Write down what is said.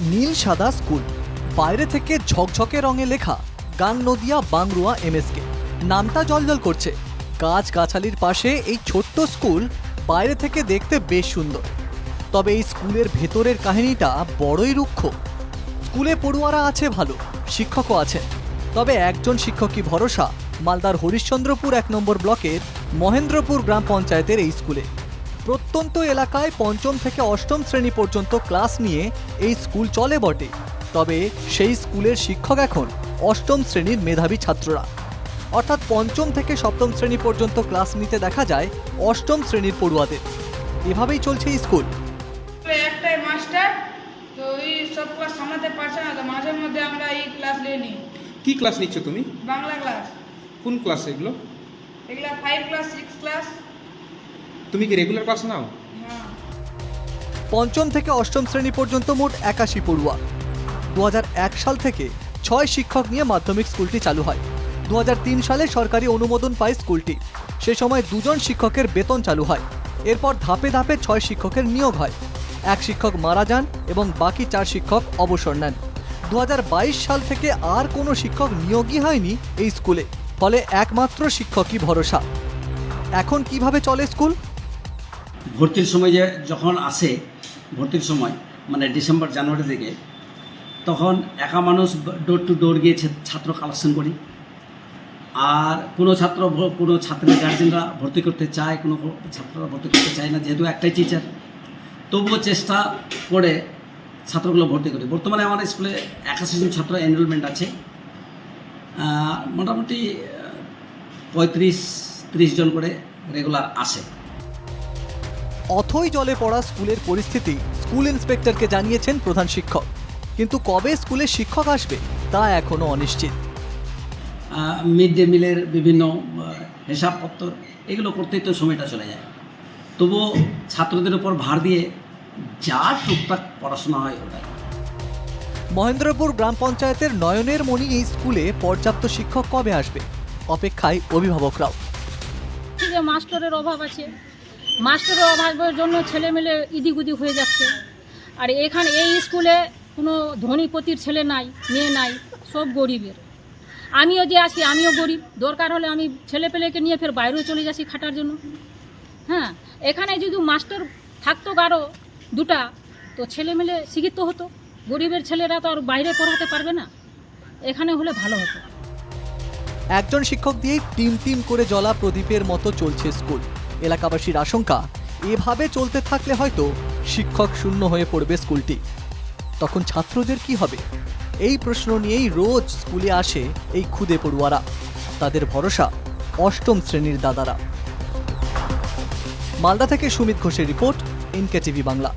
নীল সাদা স্কুল, বাইরে থেকে ঝকঝকে রঙে লেখা গাংনদিয়া বাংরুয়া এমএসকে। নামটা জলজল করছে। গাছগাছালির পাশে এই ছোট্ট স্কুল বাইরে থেকে দেখতে বেশ সুন্দর, তবে এই স্কুলের ভেতরের কাহিনীটা বড়ই রুক্ষ। স্কুলে পড়ুয়ারা আছে ভালো, শিক্ষকও আছেন, তবে একজন শিক্ষকই ভরসা মালদার হরিশ্চন্দ্রপুর ১ নম্বর ব্লকের মহেন্দ্রপুর গ্রাম পঞ্চায়েতের এই স্কুলে। প্রত্যন্ত এলাকায় পঞ্চম থেকে অষ্টম শ্রেণী পর্যন্ত ক্লাস নিয়ে এই স্কুল চলে বটে, তবে সেই স্কুলের শিক্ষক এখন অষ্টম শ্রেণীর মেধাবী ছাত্ররা, অর্থাৎ পঞ্চম থেকে সপ্তম শ্রেণী পর্যন্ত ক্লাস নিতে দেখা যায় অষ্টম শ্রেণীর পড়ুয়াদের। এভাবেই চলছে এই স্কুল। একটাই মাস্টার, তো এই সব ক্লাস সামলাতে পারছে না, তো মাঝে মধ্যে আমরা এই ক্লাস নিয়ে নিই। কি ক্লাস নিচ্ছ তুমি? বাংলা ক্লাস। কোন ক্লাস এগুলো? এগুলা 5 ক্লাস 6 ক্লাস। তুমি কি রেগুলার ক্লাস নাও? হ্যাঁ। পঞ্চম থেকে অষ্টম শ্রেণী পর্যন্ত মোট 81 পড়ুয়া। 2001 সাল থেকে 6 শিক্ষক নিয়ে মাধ্যমিক স্কুলটি চালু হয়। 2003 সালে সরকারি অনুমোদন পায় স্কুলটি। সে সময় 2 জন শিক্ষকের বেতন চালু হয়। এরপর ধাপে ধাপে 6 শিক্ষকের নিয়োগ হয়। 1 শিক্ষক মারা যান এবং বাকি 4 শিক্ষক অবসর নেন। 2022 সাল থেকে আর কোনো শিক্ষক নিয়োগই হয়নি এই স্কুলে, ফলে একমাত্র শিক্ষকই ভরসা। এখন কিভাবে চলে স্কুল? ভর্তির সময় যখন আসে, ভর্তির সময় মানে ডিসেম্বর জানুয়ারি থেকে, তখন একা মানুষ ডোর টু ডোর গিয়ে ছাত্র কালেকশন করি। আর কোনো ছাত্রের গার্জেনরা ভর্তি করতে চায়, কোনো ছাত্ররা ভর্তি করতে চায় না, যেহেতু একটাই টিচার। তবুও চেষ্টা করে ছাত্রগুলো ভর্তি করি। বর্তমানে আমার স্কুলে 81 জন ছাত্র এনরোলমেন্ট আছে। মোটামুটি 35-30 জন করে রেগুলার আসে। অথই জলে পড়া স্কুলের পরিস্থিতি স্কুল ইন্সপেক্টরকে জানিয়েছেন প্রধান শিক্ষক, কিন্তু কবে স্কুলে শিক্ষক আসবে তা এখনো অনিশ্চিত। মিড ডে মিলের বিভিন্ন হিসাবপত্র এগুলো করতেই তো সময়টা চলে যায়। তবুও ছাত্রদের উপর ভার দিয়ে যা টুকটাক পড়াশোনা হয় ওটাই। মহেন্দ্রপুর গ্রাম পঞ্চায়েতের নয়নের মণি এই স্কুলে পর্যাপ্ত শিক্ষক কবে আসবে, অপেক্ষায় অভিভাবকরাও। যে মাস্টারের অভাব আছে, মাস্টারের অভাবের জন্য ছেলেমেলে ইদিগুদি হয়ে যাচ্ছে। আর এখানে এই স্কুলে কোনো ধনীপতির ছেলে নাই, মেয়ে নাই, সব গরিবের। আমিও যে আছি, আমিও গরিব। দরকার হলে আমি ছেলেপেলেকে নিয়ে ফের বাইরেও চলে যাচ্ছি খাটার জন্য। হ্যাঁ, এখানে যদি মাস্টার থাকতো কারো 2টা, তো ছেলেমেলে শিক্ষিত হতো। গরিবের ছেলেরা তো আর বাইরে পড়াতে পারবে না, এখানে হলে ভালো হতো। একজন শিক্ষক দিয়েই টিম টিম করে জ্বলা প্রদীপের মতো চলছে স্কুল। এলাকাবাসীর আশঙ্কা, এভাবে চলতে থাকলে হয়তো শিক্ষক শূন্য হয়ে পড়বে স্কুলটি। তখন ছাত্রদের কি হবে? এই প্রশ্ন নিয়েই রোজ স্কুলে আসে এই খুদে পড়ুয়ারা। তাদের ভরসা অষ্টম শ্রেণীর দাদারা। মালদা থেকে সুমিত ঘোষের রিপোর্ট, NK TV বাংলা।